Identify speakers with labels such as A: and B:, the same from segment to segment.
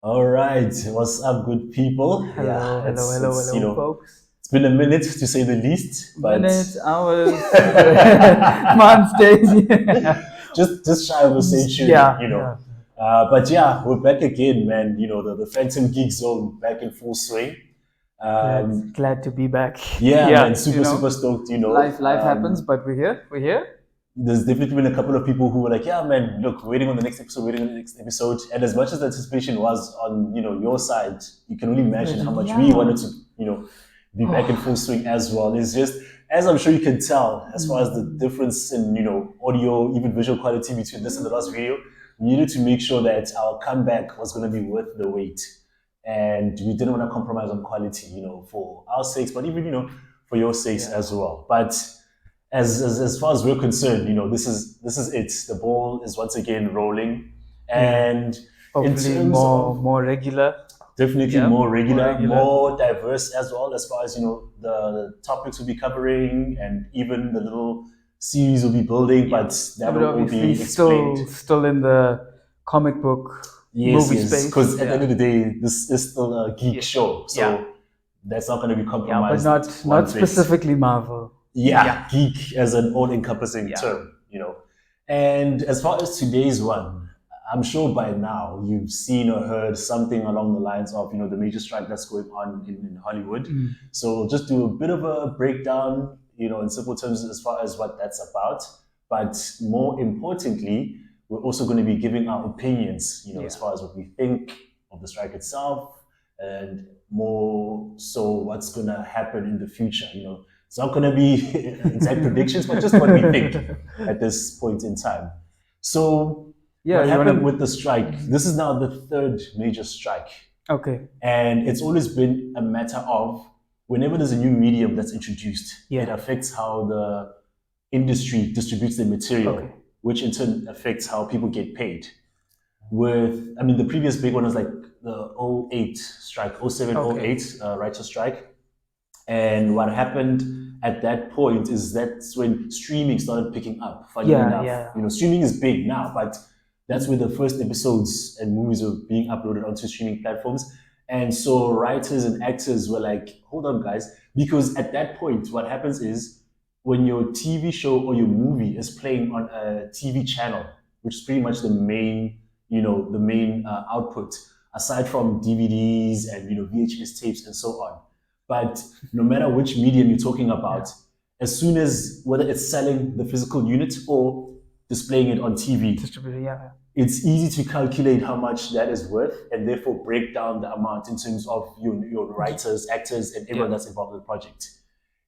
A: All right, what's up, good people? Yeah,
B: Hello, hello, hello,
A: it's
B: hello, folks.
A: it's been a minute to say the least, but
B: Minutes, hours, months, days. Yeah.
A: just shy of a century.
B: Yeah, yeah.
A: But yeah, we're back again, man. The Phantom Geek Zone back in full swing.
B: Glad,
A: Um,
B: glad to be back.
A: yeah, man,
B: Yeah,
A: super stoked.
B: life happens, but we're here. We're here.
A: There's definitely been a couple of people who were like, "Yeah, man, look, waiting on the next episode, waiting on the next episode." And as much as the anticipation was on, your side, you can only imagine how much we
B: Yeah.
A: wanted to, be back in full
B: Oh,
A: swing as well. It's just, as I'm sure you can tell, as far as the
B: mm,
A: difference in, audio, even visual quality between this and the last video, we needed to make sure that our comeback was going to be worth the wait, and we didn't want to compromise on quality, for our sakes, but even, for your sakes
B: yeah,
A: as well. But as far as we're concerned, this is it. The ball is once again rolling,
B: yeah.
A: and in
B: Hopefully,
A: terms of
B: more regular.
A: definitely
B: Yeah,
A: more
B: more
A: regular,
B: regular.
A: more diverse as well, as far as the topics we'll be covering, and even the little series we'll be building.
B: Yeah,
A: But
B: yeah, but
A: that'll all
B: obviously,
A: be explained.
B: still in the comic book
A: Yes,
B: movie
A: yes,
B: space.
A: because at the end
B: Yeah,
A: of the day, this is still a geek
B: yeah,
A: show,
B: yeah.
A: so that's not going to be
B: Yeah, but
A: compromised
B: not
A: one bit.
B: specifically Marvel.
A: Yeah,
B: Yeah,
A: geek as an all-encompassing
B: yeah,
A: term. And as far as today's one, I'm sure by now you've seen or heard something along the lines of, the major strike that's going on in Hollywood.
B: mm,
A: So we'll just do a bit of a breakdown, in simple terms as far as what that's about. But more importantly, we're also going to be giving our opinions, as
B: yeah,
A: far as what we think of the strike itself, and more so what's going to happen in the future. It's not going to be exact predictions, but just what we think at this point in time. So,
B: yeah.
A: what
B: You
A: happened
B: wanna?
A: with the strike? This is now the third major strike.
B: Okay.
A: And it's always been a matter of whenever there's a new medium that's introduced, it
B: Yeah.
A: affects how the industry distributes the
B: Okay.
A: material, which in turn affects how people get paid. The previous big one was like the '08 strike, '07,
B: Okay.
A: '08 writer strike. And what happened at that point is that's when streaming started picking up. Funny
B: Yeah.
A: enough,
B: Yeah.
A: streaming is big now, but that's where the first episodes and movies were being uploaded onto streaming platforms. And so writers and actors were like, "Hold on, guys," because at that point, what happens is when your TV show or your movie is playing on a TV channel, which is pretty much the main output, aside from DVDs and VHS tapes and so on. But no matter which medium you're talking
B: Yeah.
A: about, as soon as whether it's selling the physical unit or displaying it on TV,
B: Distributor. Yeah.
A: it's easy to calculate how much that is worth and therefore break down the amount in terms of your writers, actors, and everyone
B: Yeah.
A: that's involved in the project.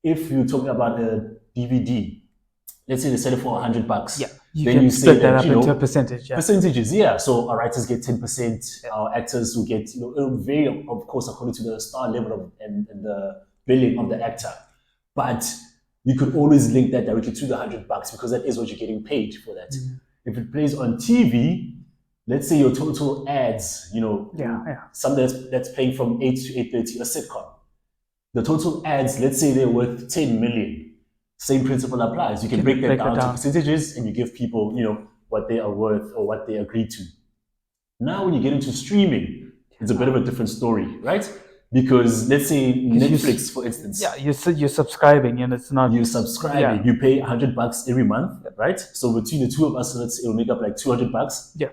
A: If you're talking about a DVD, let's say they sell it for $100,
B: Yeah. You
A: then
B: can
A: you say
B: split that
A: that
B: up into a percentage. Yeah.
A: percentages, yeah. So our writers get 10%,
B: Yeah.
A: our actors will get, it'll vary, of course, according to the star level and the billing of the actor. But you could always link that directly to the $100 because that is what you're getting paid for that.
B: Mm.
A: If it plays on TV, let's say your total ads,
B: Yeah. Yeah.
A: something that's paying from 8 to 8:30, a sitcom. The total ads, let's say they're worth 10 million. Same principle applies. You can break that
B: Break that
A: down to
B: down.
A: percentages and you give people, what they are worth or what they agreed to. Now, when you get into streaming, it's a bit of a different story, right? Because let's say
B: 'Cause
A: Netflix, for instance,
B: yeah, you're subscribing, and it's not.
A: you subscribe,
B: Yeah.
A: you pay $100 every month, right? So between the two of us, let's say it'll make up like $200.
B: Yeah.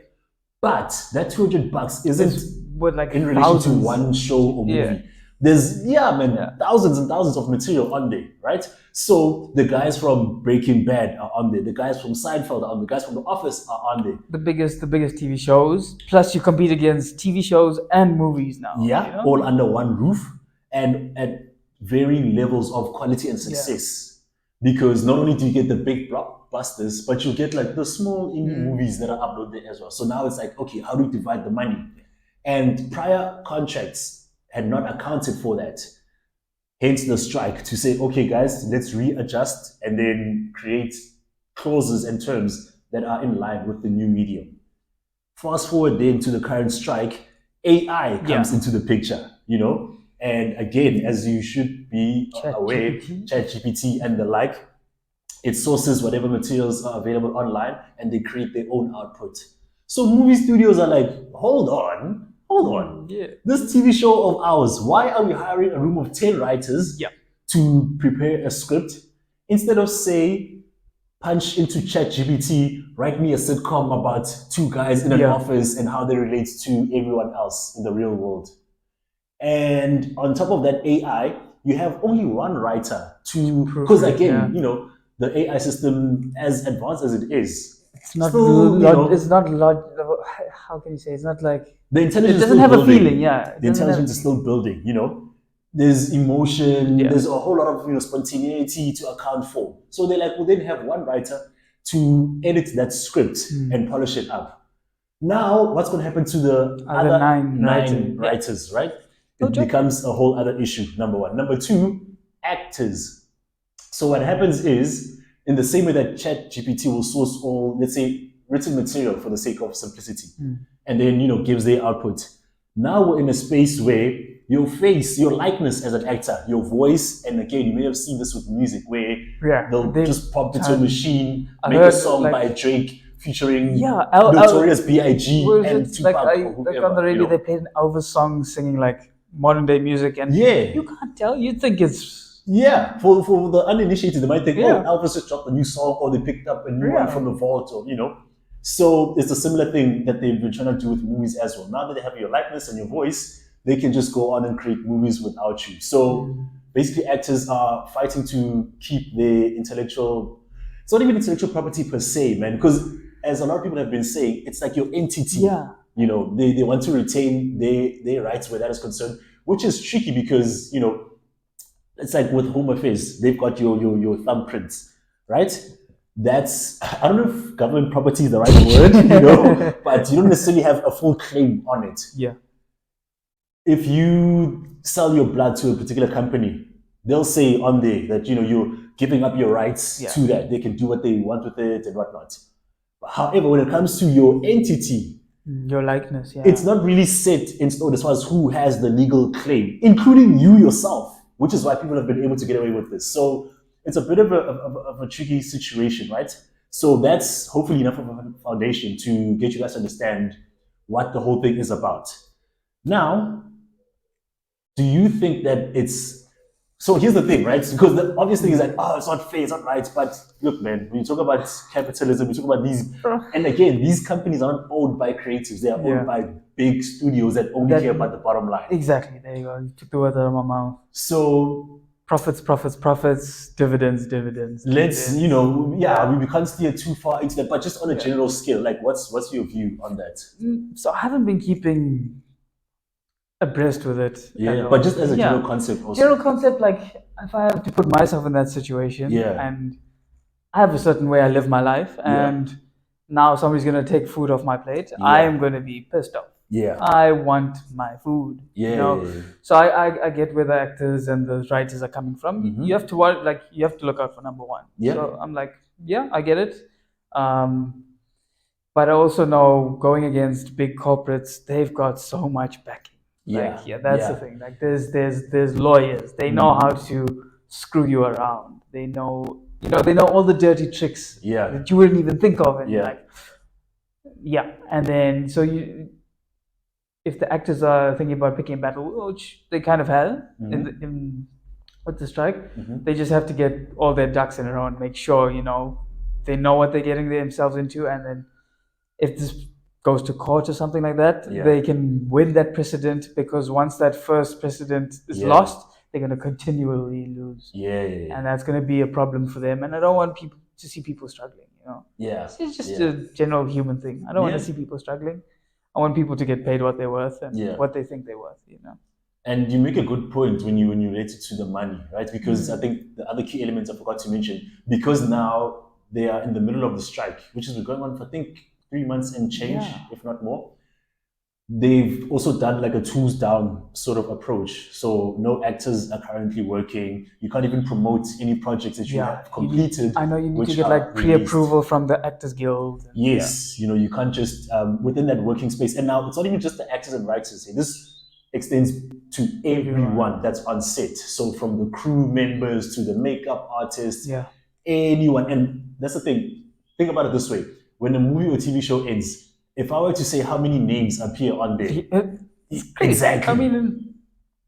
A: But that $200
B: It's
A: isn't
B: with like
A: in relation to
B: thousands.
A: one show or
B: Yeah.
A: movie. There's, yeah, man,
B: Yeah.
A: thousands and thousands of material on there, right? So the guys from Breaking Bad are on there. The guys from Seinfeld are on there. The guys from The Office are on there.
B: The biggest TV shows. Plus, you compete against TV shows and movies now.
A: Yeah, all under one roof and at varying levels of quality and success. Because not only do you get the big blockbusters, but you get like the small indie movies that are uploaded there as well. So now it's like, okay, how do we divide the money? And prior contracts had not accounted for that. Hence the strike to say, okay, guys, let's readjust and then create clauses and terms that are in line with the new medium. Fast forward then to the current strike, AI comes
B: Yeah.
A: into the picture. And again, as you should be aware,
B: ChatGPT.
A: ChatGPT and the like, it sources whatever materials are available online and they create their own output. So movie studios are like, hold on, hold on.
B: Yeah.
A: This TV show of ours, why are we hiring a room of 10 writers
B: Yeah.
A: to prepare a script instead of, say, punch into ChatGPT, write me a sitcom about two guys in an
B: Yeah.
A: office and how they relate to everyone else in the real world? And on top of that AI, you have only one writer to, because
B: Proofread,
A: again,
B: yeah.
A: you know, the AI system, as advanced as it is,
B: It's not
A: still, you know,
B: it's not how can you say, it's not like
A: the
B: it
A: intelligence is
B: doesn't
A: still
B: have a
A: building.
B: feeling, yeah. It
A: The
B: doesn't have a
A: intelligence is
B: feeling.
A: still building, you know. There's emotion,
B: Yeah.
A: there's a whole lot of, you know, spontaneity to account for. So they like, well, then have one writer to edit that script and polish it up. Now, what's going to happen to the
B: Other
A: other
B: nine
A: nine
B: writers, yeah.
A: writers, right?
B: No
A: It
B: joke.
A: becomes a whole other issue, number one. Number two, actors. So what happens is, in the same way that ChatGPT will source all, let's say, written material for the sake of simplicity, and then, you know, gives their output. Now we're in a space where your face, your likeness as an actor, your voice, and again, you may have seen this with music, where
B: Yeah,
A: they'll
B: they've
A: just prompt it to a
B: done-
A: machine,
B: I
A: make a
B: heard,
A: song
B: like-
A: by Drake featuring
B: Yeah,
A: Notorious B.I.G.
B: was
A: and
B: it
A: Tupac
B: like
A: or
B: like
A: whoever.
B: on the radio
A: you know?
B: they played an Elvis song singing like modern day music, and
A: Yeah.
B: you can't tell. You think it's
A: Yeah, for the uninitiated, they might think,
B: Yeah.
A: oh, Elvis just dropped a new song, or they picked up a new one
B: Yeah.
A: from the vault, or, you know. So it's a similar thing that they've been trying to do with movies as well. Now that they have your likeness and your voice, they can just go on and create movies without you. So basically, actors are fighting to keep their intellectual, it's not even intellectual property per se, man, because as a lot of people have been saying, it's like your entity.
B: Yeah.
A: You know, they want to retain their rights where that is concerned, which is tricky because, you know, it's like with Home Affairs, they've got your thumbprints, right? That's, I don't know if government property is the right word, you know, but you don't necessarily have a full claim on it.
B: Yeah.
A: If you sell your blood to a particular company, they'll say on there that, you know, you're giving up your rights
B: Yeah.
A: to that. They can do what they want with it and whatnot. However, when it comes to your entity,
B: Your likeness, yeah.
A: it's not really set in stone as far as who has the legal claim, including you yourself, which is why people have been able to get away with this. So it's a bit of a tricky situation, right? So that's hopefully enough of a foundation to get you guys to understand what the whole thing is about. Now, do you think that it's so? Here's the thing, right? Because the obvious thing is like, oh, it's not fair, it's not right. But look, man, when you talk about capitalism, we talk about these, and again, these companies are not owned by creatives; they are
B: Yeah.
A: owned by big studios that only
B: That-
A: care about the bottom line.
B: Exactly. There you go. You took the words out of my mouth.
A: So
B: Profits, dividends.
A: let's, you know,
B: Yeah.
A: we can't steer too far into that, but just on a general scale, like, what's your view on that?
B: So I haven't been keeping abreast with it.
A: Yeah,
B: at all.
A: but just as a
B: Yeah.
A: general concept, also.
B: General concept, like if I have to put myself in that situation,
A: Yeah.
B: and I have a certain way I live my life,
A: Yeah.
B: and now somebody's gonna take food off my plate,
A: Yeah.
B: I am gonna be pissed off.
A: Yeah,
B: I want my food.
A: yeah,
B: You know? So I get where the actors and the writers are coming from.
A: Mhm.
B: You have to work, like you have to look out for number one.
A: Yeah.
B: So I'm like, yeah, I get it. But I also know going against big corporates, they've got so much backing.
A: Yeah,
B: Like, yeah, that's
A: yeah.
B: the thing. Like there's lawyers. They know how to screw you around. They know, they know all the dirty tricks
A: Yeah.
B: that you wouldn't even think of. And
A: Yeah.
B: like, yeah. And then so if the actors are thinking about picking a battle, which they kind of have in with the strike, they just have to get all their ducks in a row and make sure they know what they're getting themselves into, and then if this goes to court or something like that,
A: Yeah.
B: they can win that precedent, because once that first precedent is
A: Yeah.
B: lost, they're going to continually lose,
A: Yeah,
B: and that's going to be a problem for them. And I don't want people to see people struggling.
A: yeah.
B: It's just
A: Yeah.
B: a general human thing. I don't want
A: Yeah.
B: to see people struggling. I want people to get paid what they're worth and
A: Yeah.
B: what they think they're worth.
A: And you make a good point when you relate it to the money, right? Because I think the other key elements I forgot to mention, because now they are in the middle of the strike, which has been going on for, I think, 3 months and change,
B: Yeah.
A: if not more. They've also done like a tools down sort of approach. So no actors are currently working. You can't even promote any projects that you have completed.
B: I know you need
A: which
B: to get
A: are
B: like
A: released.
B: pre-approval from the Actors Guild.
A: Yes, you can't just within that working space. And now it's not even just the actors and writers. This extends to everyone that's on set. So from the crew members to the makeup artists, anyone. And that's the thing. Think about it this way: when a movie or TV show ends, if I were to say how many names appear on there,
B: It's crazy.
A: Exactly.
B: I mean,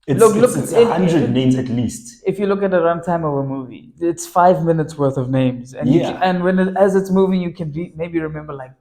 A: It's,
B: look,
A: it's,
B: look.
A: it's 100 names at least.
B: If you look at the runtime of a movie, it's 5 minutes worth of names, and
A: Yeah.
B: and as it's moving, you can maybe remember like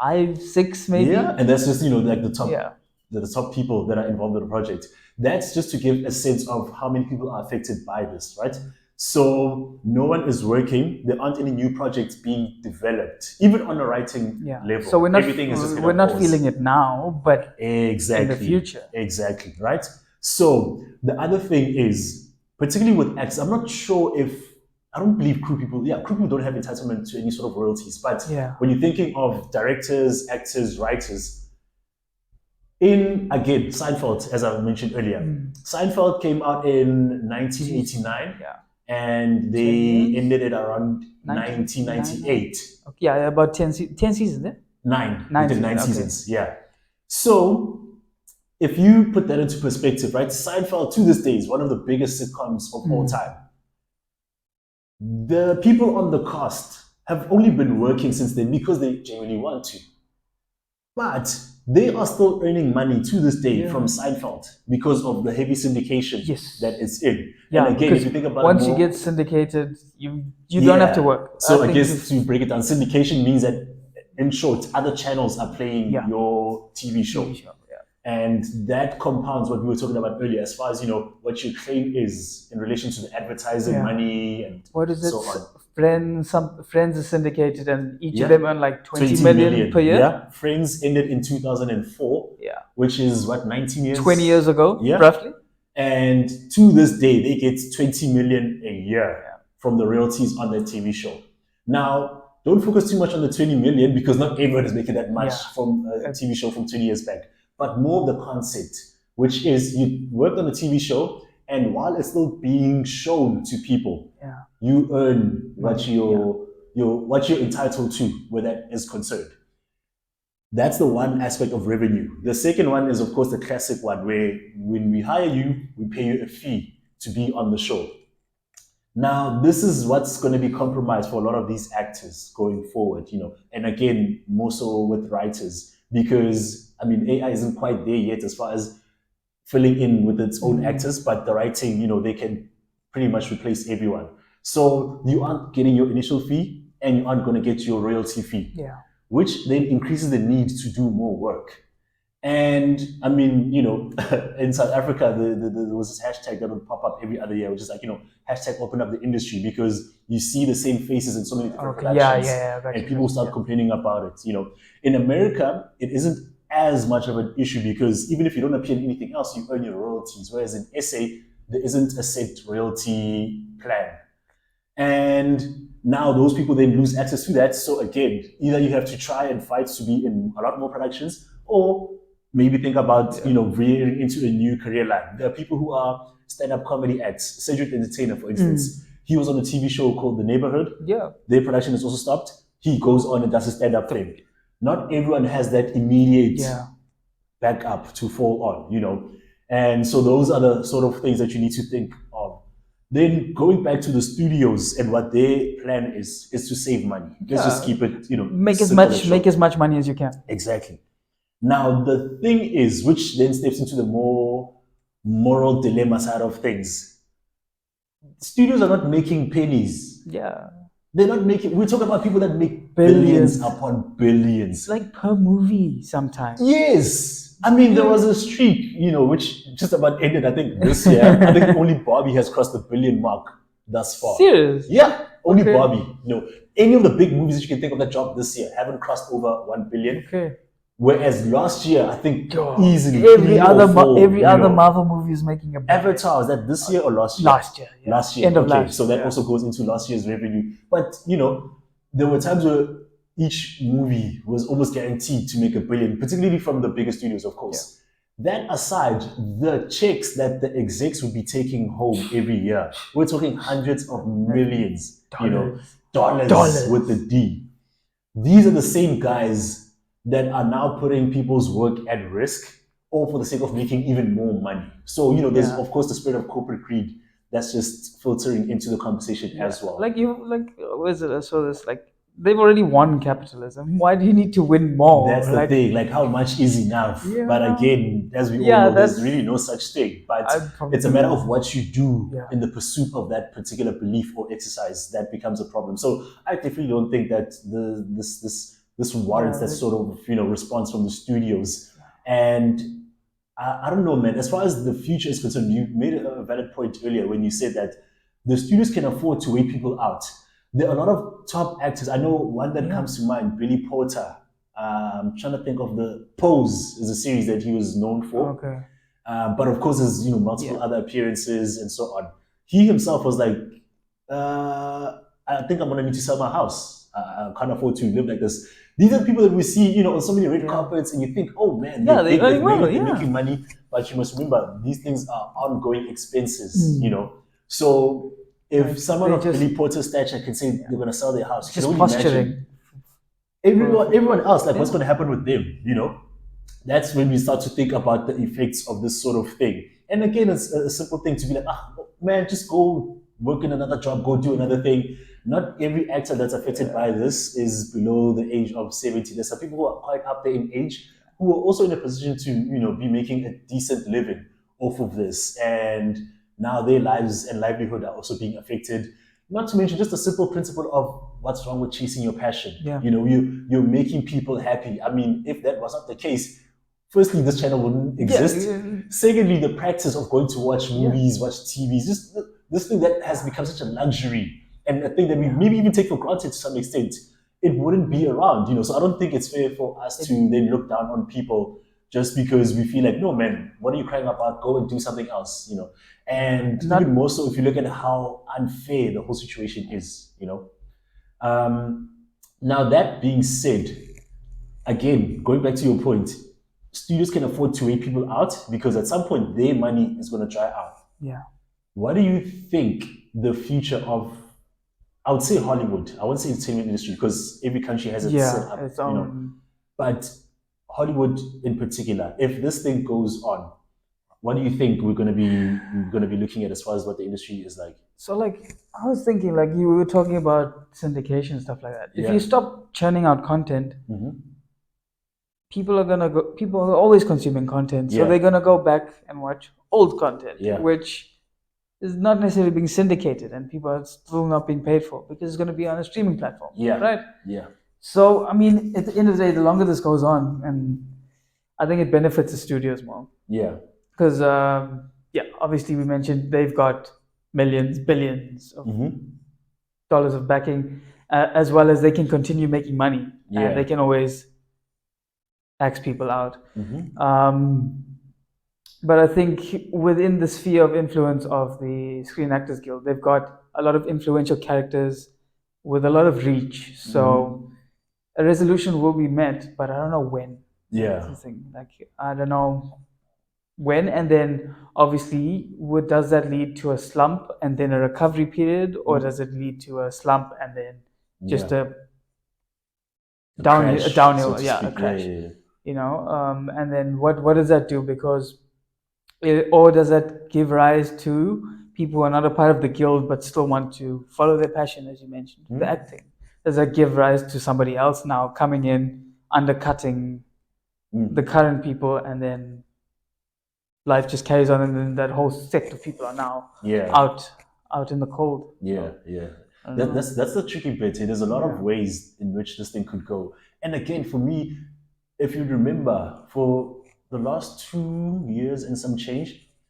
B: 5, 6, maybe.
A: Yeah, and that's just like the top,
B: Yeah.
A: the top people that are involved in the project. That's just to give a sense of how many people are affected by this, right? So no one is working. There aren't any new projects being developed, even on a writing
B: Yeah.
A: level.
B: So
A: Everything is just
B: we're not
A: pause.
B: feeling it now, but
A: Exactly.
B: in the future.
A: Exactly, right? So the other thing is, particularly with actors, I'm not sure if I don't believe crew people don't have entitlement to any sort of royalties. But
B: Yeah.
A: when you're thinking of directors, actors, writers, in again Seinfeld, as I mentioned earlier, Seinfeld came out in 1989,
B: Yeah.
A: and
B: 10
A: they
B: years?
A: ended it around
B: 1999.
A: 1998.
B: Okay, yeah, about 10 seasons, eh?
A: Nine.
B: Nine
A: They did nine
B: seasons, okay.
A: seasons. Yeah. So if you put that into perspective, right, Seinfeld to this day is one of the biggest sitcoms of all time. The people on the cast have only been working since then because they genuinely want to. But they are still earning money to this day from Seinfeld because of the heavy syndication
B: Yes.
A: that it's in.
B: Yeah,
A: and again,
B: because
A: if you think about
B: once
A: it
B: you
A: more,
B: get syndicated, you don't have to work.
A: So I
B: think
A: guess to break it down, syndication means that, in short, other channels are playing
B: Yeah.
A: your TV show.
B: TV show, yeah.
A: And that compounds what we were talking about earlier, as far as what your claim is in relation to the advertising
B: Yeah.
A: money and
B: What is it?
A: so on.
B: Friends is syndicated, and each
A: Yeah.
B: of them earn like 20 million per year.
A: Yeah. Friends ended in 2004,
B: Yeah.
A: which is what, 19 years?
B: 20 years ago,
A: Yeah.
B: roughly.
A: And to this day, they get 20 million a year from the royalties on their TV show. Now, don't focus too much on the 20 million because not everyone is making that much from a TV show from 20 years back. But more of the concept, which is you worked on a TV show, and while it's still being shown to people, you earn what you're entitled to where that is concerned. That's the one aspect of revenue. The second one is, of course, the classic one where when we hire you, we pay you a fee to be on the show. Now, this is what's going to be compromised for a lot of these actors going forward, and again, more so with writers, because I mean, AI isn't quite there yet as far as filling in with its own actors, but the writing, they can pretty much replace everyone. So you aren't getting your initial fee and you aren't going to get your royalty fee.
B: Yeah.
A: Which then increases the need to do more work. And I mean, in South Africa, there was this hashtag that would pop up every other year, which is like, hashtag open up the industry, because you see the same faces in so many different productions. And people start complaining about it. In America, it isn't as much of an issue because even if you don't appear in anything else, you earn your royalties. Whereas in SA, there isn't a set royalty plan. And now those people then lose access to that. So again, either you have to try and fight to be in a lot more productions, or maybe think about veering into a new career line. There are people who are stand-up comedy acts. Cedric the Entertainer, for instance, he was on a TV show called The Neighborhood.
B: Yeah.
A: Their production is also stopped. He goes on and does a stand-up thing. Not everyone has that immediate backup to fall on, and so those are the sort of things that you need to think of. Then going back to the studios and what their plan is to save money. Let's just keep it,
B: make as much money as you can.
A: Exactly. Now the thing is, which then steps into the more moral dilemma side of things. Studios are not making pennies.
B: Yeah.
A: They're not making. We talk about people that make billions upon billions,
B: like per movie sometimes.
A: Yes. I mean, there was a streak, which just about ended, I think, this year. I think only Barbie has crossed the billion mark thus far.
B: Serious?
A: Yeah, only Barbie. Any of the big movies that you can think of that dropped this year haven't crossed over 1 billion.
B: Okay.
A: Whereas last year, I think easily
B: every other Marvel movie is making a billion.
A: Avatar, was that this year or last year?
B: Last year. Yeah.
A: Last year.
B: End of last.
A: So that also goes into last year's revenue. But there were times where each movie was almost guaranteed to make a billion, particularly from the bigger studios, of course. That aside, the checks that the execs would be taking home every year, we're talking hundreds of millions, dollars with the D. These are the same guys that are now putting people's work at risk, all for the sake of making even more money. So, there's of course the spirit of corporate greed that's just filtering into the conversation as well.
B: What is it? I saw this, they've already won capitalism. Why do you need to win more?
A: That's the thing. Like, how much is enough? But
B: Yeah,
A: again, as we all
B: yeah,
A: know, there's
B: that's
A: really no such thing. But
B: I'd
A: it's a matter
B: probably
A: of what you do
B: yeah.
A: in the pursuit of that particular belief or exercise that becomes a problem. So I definitely don't think that this warrants
B: Yeah,
A: that sort of response from the studios. And I don't know, man. As far as the future is concerned, you made a valid point earlier when you said that the studios can afford to wait people out. There are a lot of top actors. I know one that
B: yeah.
A: comes to mind, Billy Porter. I'm trying to think of the Pose is a series that he was known for.
B: Okay.
A: But of course, there's multiple
B: Yeah.
A: other appearances and so on. He himself was like, I think I'm gonna need to sell my house. I can't afford to live like this. These are the people that we see, on so many red
B: Yeah.
A: carpets, and you think, oh man,
B: Yeah,
A: they're
B: they
A: big, they've
B: earning
A: made
B: well.
A: it, they're
B: Yeah.
A: making money. But you must remember, these things are ongoing expenses. So if
B: Like
A: someone
B: they
A: of
B: just
A: Billy Porter's stature can say
B: yeah.
A: they're gonna sell their house, you
B: Just
A: can only imagine
B: posturing
A: everyone else, like what's
B: yeah.
A: gonna happen with them. That's when we start to think about the effects of this sort of thing. And again, it's a simple thing to be like, man, just go work in another job, go do another thing. Not every actor that's affected
B: Yeah.
A: by this is below the age of 70. There's some people who are quite up there in age who are also in a position to, be making a decent living off of this. And now their lives and livelihood are also being affected. Not to mention just the simple principle of what's wrong with chasing your passion.
B: Yeah.
A: You're making people happy. I mean, if that was not the case, firstly, this channel wouldn't exist.
B: Yeah.
A: Secondly, the practice of going to watch
B: Yeah.
A: movies, watch TVs, just this thing that has become such a luxury and a thing that we
B: Yeah.
A: maybe even take for granted to some extent, it wouldn't be around. So I don't think it's fair for us to then look down on people just because we feel like, no, man, what are you crying about? Go and do something else. And
B: Not
A: even more so if you look at how unfair the whole situation is. Um, now, that being said, again, going back to your point, studios can afford to wait people out because at some point their money is going to dry out.
B: yeah.
A: What do you think the future of, I would say Hollywood, I won't say entertainment industry because every country has it set
B: Yeah.
A: up,
B: Its own
A: but Hollywood in particular, if this thing goes on, what do you think we're gonna be looking at as far as what the industry is like?
B: so like I was thinking like you were talking about syndication and stuff like that. If
A: Yeah.
B: you stop churning out content,
A: Mm-hmm.
B: people are always consuming content, so
A: Yeah.
B: they're gonna go back and watch old content,
A: Yeah.
B: which is not necessarily being syndicated and people are still not being paid for because it's going to be on a streaming platform,
A: Yeah.
B: right?
A: Yeah.
B: So I mean, at the end of the day, the longer this goes on, and I think it benefits the studios more
A: Yeah.
B: because yeah, obviously we mentioned they've got millions, billions of
A: Mm-hmm.
B: dollars of backing, as well as they can continue making money and
A: Yeah.
B: they can always tax people out.
A: Mm-hmm.
B: But I think within the sphere of influence of the Screen Actors Guild, they've got a lot of influential characters with a lot of reach. So a resolution will be met, but I don't know when. That's
A: Yeah.
B: the thing. Like I don't know when, and then obviously, does that lead to a slump and then a recovery period, or does it lead to a slump and then just
A: Yeah.
B: a
A: A
B: downhill,
A: crash, so to
B: yeah, a
A: speak. Yeah.
B: crash?
A: Yeah.
B: And then what does that do? Because or does that give rise to people who are not a part of the guild but still want to follow their passion, as you mentioned, the acting? Does that give rise to somebody else now coming in, undercutting the current people, and then life just carries on, and then that whole sect of people are now
A: Yeah.
B: out in the cold?
A: Yeah. Yeah.
B: I don't
A: That,
B: know.
A: that's that's the tricky bit. There's a lot of
B: Yeah.
A: ways in which this thing could go. And again, for me, if you remember, for the last 2 years and some change,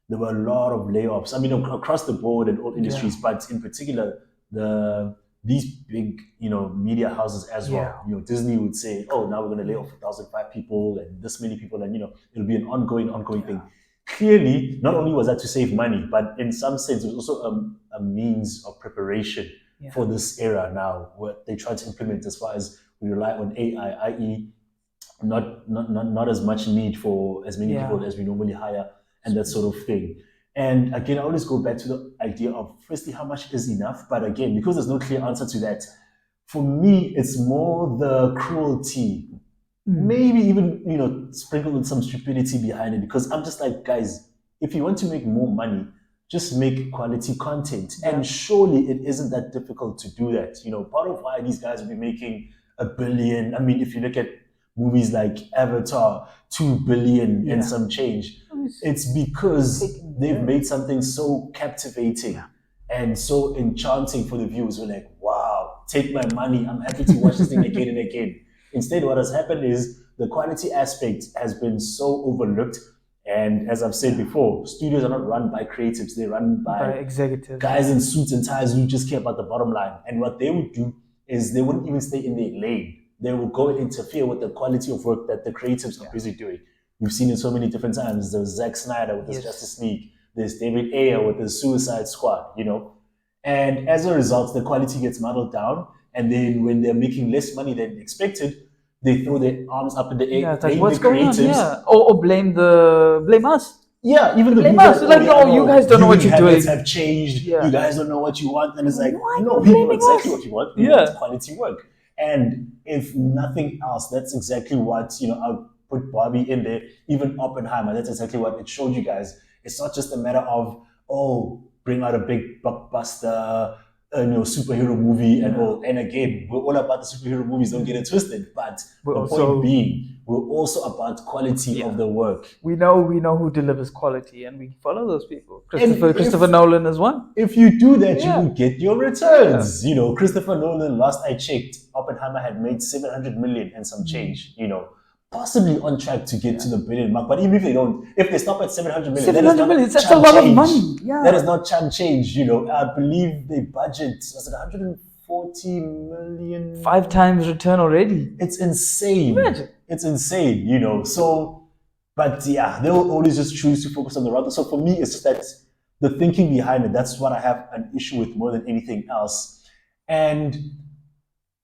A: there were a lot of layoffs. I mean, across the board in all
B: Yeah.
A: industries, but in particular, these big, media houses as
B: Yeah.
A: well. Disney would say, "Oh, now we're going to lay off 1,005 people and this many people," and it'll be an ongoing thing. Clearly, not only was that to save money, but in some sense, it was also a means of preparation
B: Yeah.
A: for this era now, what they try to implement as far as we rely on AI, i.e., not as much need for as many
B: Yeah.
A: people as we normally hire and that sort of thing. And again, I always go back to the idea of firstly, how much is enough? But again, because there's no clear answer to that, for me, it's more the cruelty, maybe even sprinkled with some stupidity behind it. Because I'm just like, guys, if you want to make more money, just make quality content.
B: Yeah.
A: And surely it isn't that difficult to do that. Part of why these guys will be making 1 billion. I mean, if you look at movies like Avatar, 2 billion and some change, it's because they've made something so captivating and so enchanting for the viewers. We're like, wow, take my money. I'm happy to watch this thing again and again. Instead, what has happened is the quality aspect has been so overlooked. And as I've said before, studios are not run by creatives, they're run by
B: executives,
A: guys in suits and ties who just care about the bottom line. And what they would do is they wouldn't even stay in their lane. They would go and interfere with the quality of work that the creatives are busy doing. We've seen it so many different times. There's Zack Snyder with his Justice League. There's David Ayer with his Suicide Squad. And as a result, the quality gets muddled down. And then when they're making less money than expected, they throw their arms up in the air.
B: Yeah, it's like, what's going on? Yeah. Or blame us.
A: Yeah, even the
B: blame us. It's like, no, you guys don't know what you're doing.
A: Have changed.
B: Yeah.
A: You guys don't know what you want. And it's like, no, we know exactly what you want. We want quality work. And if nothing else, that's exactly what, I'll put Barbie in there, even Oppenheimer, that's exactly what it showed you guys. It's not just a matter of, bring out a big blockbuster, superhero movie and all. And again, we're all about the superhero movies, don't get it twisted. But the point being, we're also about quality of the work.
B: We know who delivers quality, and we follow those people. Christopher Nolan is one.
A: If you do that, you will get your returns. Christopher Nolan, last I checked, Oppenheimer had made 700 million and some change. Possibly on track to get to the billion mark. But even if they stop at 700 million,
B: 700 million, that's a lot of money. Yeah.
A: That is not chump change. I believe the budget was it 140 million.
B: 5 times return already.
A: It's insane.
B: Imagine.
A: It's insane. So, but yeah, they'll always just choose to focus on the route. So for me, it's just that the thinking behind it. That's what I have an issue with more than anything else. And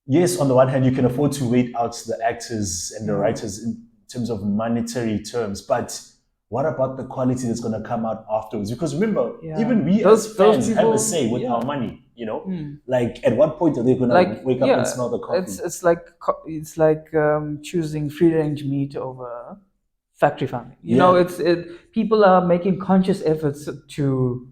A: yes, on the one hand, you can afford to wait out the actors and the writers in terms of monetary terms, but what about the quality that's going to come out afterwards? Because remember, even we as fans have a say with our money. Like at what point are they going to wake up and smell the coffee?
B: It's like choosing free range meat over factory farming. People are making conscious efforts to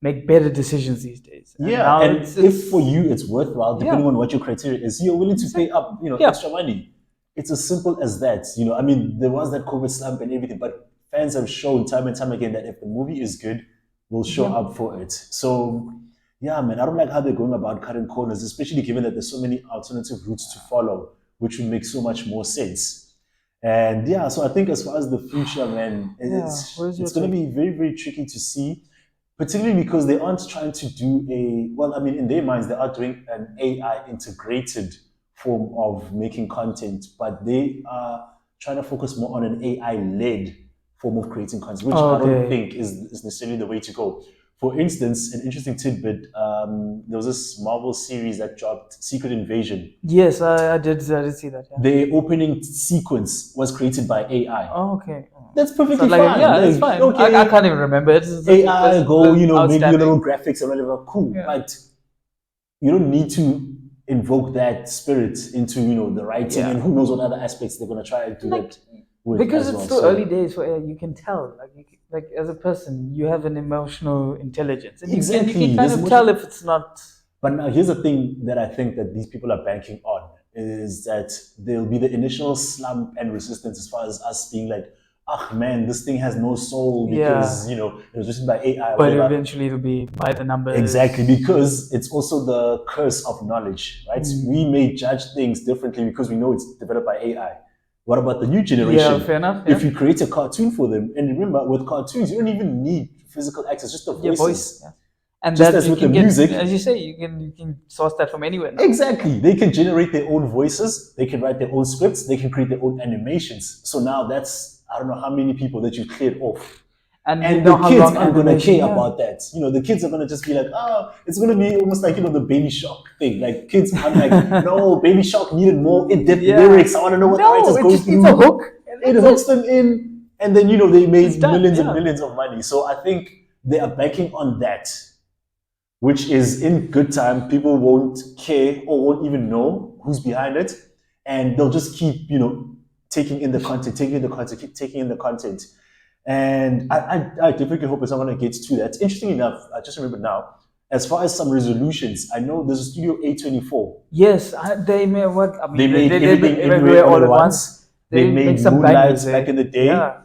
B: make better decisions these days.
A: And if for you it's worthwhile, depending on what your criteria is, you're willing to pay up, extra money. It's as simple as that. I mean, there was that COVID slump and everything, but fans have shown time and time again that if the movie is good, we'll show up for it. So, yeah, man, I don't like how they're going about cutting corners, especially given that there's so many alternative routes to follow, which would make so much more sense. And yeah, so I think as far as the future, man, it's going to be very, very tricky to see. Particularly because they aren't trying to do in their minds, they are doing an AI integrated form of making content, but they are trying to focus more on an AI-led form of creating content, which I don't think is necessarily the way to go. For instance, an interesting tidbit, there was this Marvel series that dropped, Secret Invasion.
B: Yes, I did see that. Yeah.
A: The opening sequence was created by AI.
B: Oh, okay.
A: That's perfectly fine.
B: Yeah, it's fine. Okay. I can't even remember. It's
A: AI, maybe your little graphics and whatever. Cool. Yeah. But you don't need to invoke that spirit into, the writing and who knows what other aspects they're going to try and do that with.
B: Because it's still early days for AI. You can tell. Like as a person, you have an emotional intelligence. And
A: exactly.
B: You can kind of tell if it's not.
A: But now here's the thing that I think that these people are banking on is that there'll be the initial slump and resistance as far as us being like, man, this thing has no soul because, it was written by AI.
B: But eventually it'll be by the numbers.
A: Exactly, because it's also the curse of knowledge, right? We may judge things differently because we know it's developed by AI. What about the new generation?
B: Yeah, fair enough. Yeah.
A: If you create a cartoon for them, and remember, with cartoons, you don't even need physical access, just the voices.
B: Voice. Yeah. And
A: just as with the music,
B: as you say, you can source that from anywhere now.
A: Exactly. They can generate their own voices, they can write their own scripts, they can create their own animations. So now that's, I don't know how many people that you cleared off. And the kids aren't going to care about that. The kids are going to just be like, it's going to be almost like, the Baby Shark thing. Like, kids are like, no, Baby Shark needed more in-depth lyrics. I want to know what the writers go through.
B: It's a hook.
A: It hooks them in. And then, they made millions and millions of money. So I think they are banking on that, which is in good time. People won't care or won't even know who's behind it. And they'll just keep, taking in the content, keep taking in the content. And I definitely hope that someone gets to that. Interesting enough, I just remember now, as far as some resolutions, I know there's a Studio A24.
B: Yes, they made what I
A: They
B: mean.
A: made
B: They did
A: everything everywhere
B: everywhere
A: all
B: all
A: at
B: at once.
A: once. They
B: They
A: made
B: make some bangers,
A: Moonlight back
B: eh?
A: in the day.
B: Yeah.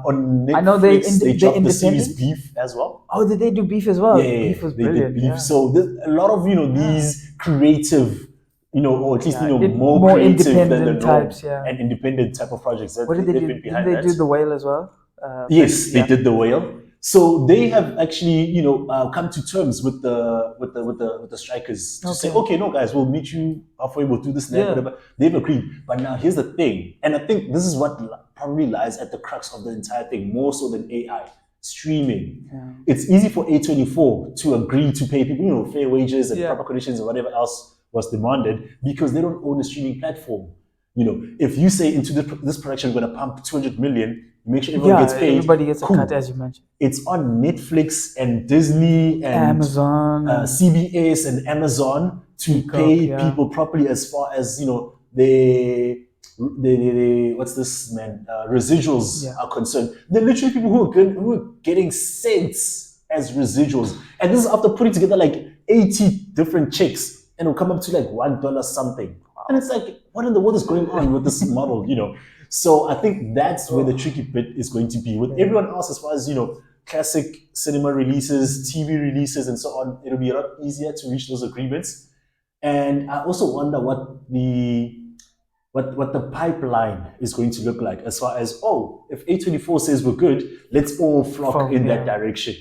A: On
B: I know they
A: Netflix, they
B: they
A: dropped the series
B: independent.
A: Beef as well.
B: Oh, did they do Beef as
A: Yeah,
B: well?
A: yeah,
B: Beef
A: yeah,
B: was
A: they did
B: brilliant.
A: Beef.
B: Yeah.
A: So there's a lot of
B: Yeah.
A: these creative, or at least
B: Yeah.
A: more
B: More
A: creative than the
B: independent
A: norm
B: types. Yeah.
A: and independent type of projects that
B: What did they
A: they've
B: do?
A: been
B: Didn't
A: behind
B: they
A: that.
B: do The Whale as well?
A: Yes, they
B: Yeah.
A: did The Whale. So they have actually, come to terms with the strikers to say,
B: Okay.
A: okay, no, guys, we'll meet you halfway. We'll do this and that,
B: Yeah.
A: whatever. They've agreed. But now here's the thing, and I think this is what probably lies at the crux of the entire thing, more so than AI streaming.
B: Yeah.
A: It's easy for A24 to agree to pay people, fair wages and
B: Yeah.
A: proper conditions and whatever else was demanded because they don't own a streaming platform. If you say into this production we're going to pump 200 million, make sure everyone
B: Yeah.
A: gets paid.
B: Everybody gets a cut,
A: Cool.
B: as you mentioned.
A: It's on Netflix and Disney and
B: Amazon.
A: CBS and Amazon to
B: Peacock,
A: pay
B: yeah.
A: people properly as far as they what's this man residuals
B: Yeah.
A: are concerned. They're literally people who are getting cents as residuals, and this is after putting together like 80 different checks, and it'll come up to like $1 something. And it's like, what in the world is going on with this model? So I think that's where the tricky bit is going to be. With everyone else, as far as classic cinema releases, TV releases, and so on, it'll be a lot easier to reach those agreements. And I also wonder what the pipeline is going to look like as far as, if A24 says we're good, let's all flock in that direction.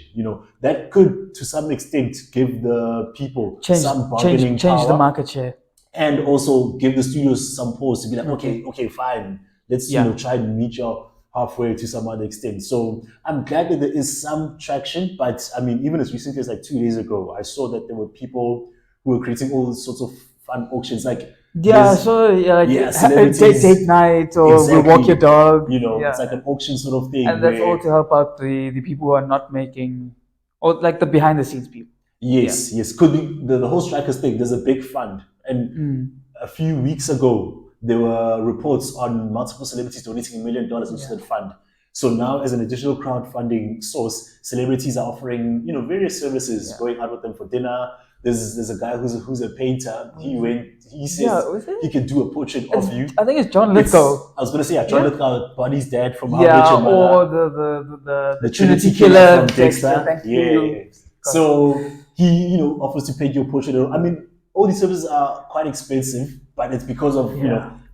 A: That could to some extent give the people some bargaining
B: change
A: power
B: the market share.
A: and also give the studios some pause to be like, okay, fine, let's try and meet you halfway to some other extent. So I'm glad that there is some traction, but I mean, even as recently as like 2 days ago, I saw that there were people who were creating all sorts of fun auctions, like celebrities,
B: date night or
A: exactly.
B: we'll walk your dog.
A: It's like an auction sort of thing,
B: and that's all to help out the people who are not making, or like the behind the scenes people.
A: Yes, could be the whole strikers thing. There's a big fund, and a few weeks ago there were reports on multiple celebrities donating $1 million into that fund. So now, as an additional crowdfunding source, celebrities are offering various services, going out with them for dinner. There's a guy who's a painter. He says he can do a portrait of you.
B: I think it's John Lithgow.
A: I was going to say, John Lithgow, Buddy's dad from
B: or the Trinity Killer from Dexter.
A: Yeah. So he offers to paint your portrait. I mean, all these services are quite expensive, but it's because of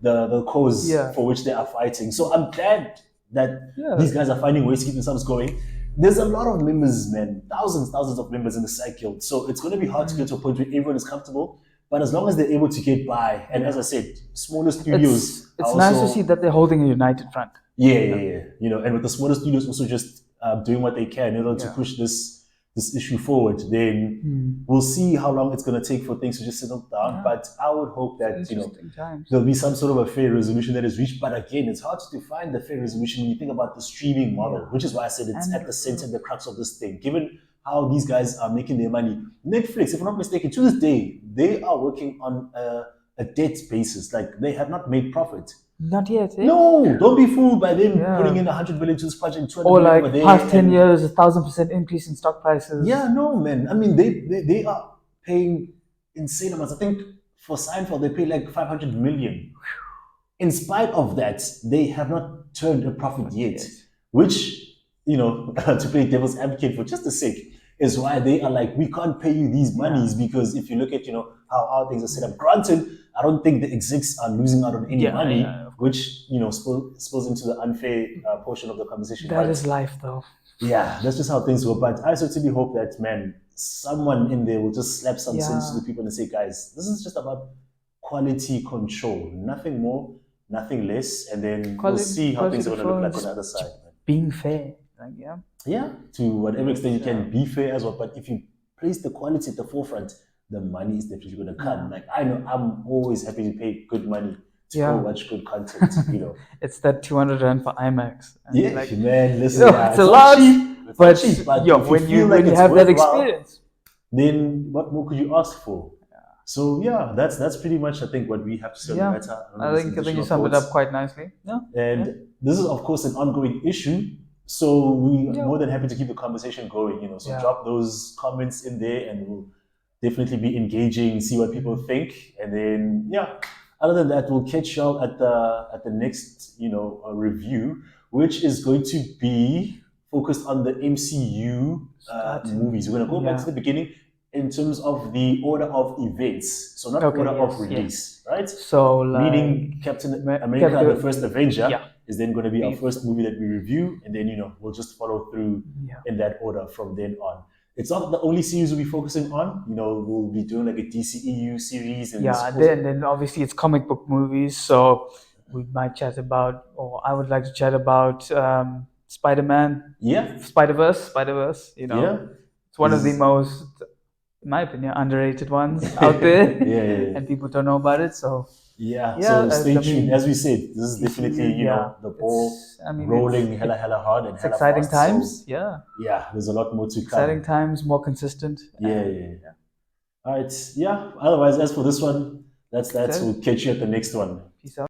A: the cause for which they are fighting. So I'm glad that these guys are finding ways to keep themselves going. There's a lot of members, man, thousands of members in the Psych Guild. So it's going to be hard to get to a point where everyone is comfortable. But as long as they're able to get by, and as I said, smaller studios.
B: It's nice to see that they're holding a united front.
A: Yeah. And with the smaller studios also just doing what they can in order to push this issue forward, then we'll see how long it's going to take for things to just settle down. But I would hope that there'll be some sort of a fair resolution that is reached. But again, it's hard to define the fair resolution when you think about the streaming model, which is why I said it's at the center and the crux of this thing. Given how these guys are making their money, Netflix, if I'm not mistaken, to this day they are working on a debt basis. Like they have not made profit.
B: Not yet.
A: No, don't be fooled by them putting in 100 million to this project, 200
B: or
A: million
B: like past 10 years, 1,000% increase in stock prices.
A: Yeah, no, man. I mean, they are paying insane amounts. I think for Seinfeld they pay like 500 million. In spite of that, they have not turned a profit yet, which to play devil's advocate for just a sake, is why they are like, we can't pay you these monies because if you look at how things are set up. Granted, I don't think the execs are losing out on any money, which spills into the unfair portion of the conversation.
B: That is life, though.
A: Yeah, that's just how things go. But I certainly hope that, man, someone in there will just slap some sense to the people and say, guys, this is just about quality control, nothing more, nothing less, and then we'll see how things are going to look like on the other side. Man.
B: Being fair,
A: to whatever extent you can be fair as well. But if you place the quality at the forefront, the money is definitely going to come. Like I know, I'm always happy to pay good money to go watch good content.
B: It's that 200 rand for IMAX.
A: And man, listen,
B: it's a lot, but when you have that experience,
A: then what more could you ask for? So that's pretty much I think what we have to say on the matter.
B: I think you summed it up quite nicely.
A: And this is of course an ongoing issue. So we're
B: Yeah.
A: more than happy to keep the conversation going, So
B: Yeah.
A: drop those comments in there and we'll definitely be engaging, see what people think. And then yeah, other than that, we'll catch y'all at the next, review, which is going to be focused on the MCU movies. We're gonna go back to the beginning in terms of the order of events. So not order of release, right?
B: So like
A: Meaning Captain America, the first Avenger, is then going to be our first movie that we review, and then we'll just follow through in that order from then on. It's not the only series we'll be focusing on. We'll be doing like a DCEU series, and
B: then obviously it's comic book movies, so we might chat about, or I would like to chat about Spider-Man, Spider-Verse. It's one of the most, in my opinion, underrated ones out there, and people don't know about it. So
A: so stay tuned. As we said, this is definitely the ball rolling hella hard and
B: it's
A: hella
B: exciting
A: fast.
B: times.
A: So, there's a lot more to come.
B: Exciting times, more consistent.
A: All right. Otherwise, as for this one, that's that. We'll catch you at the next one.
B: Peace out.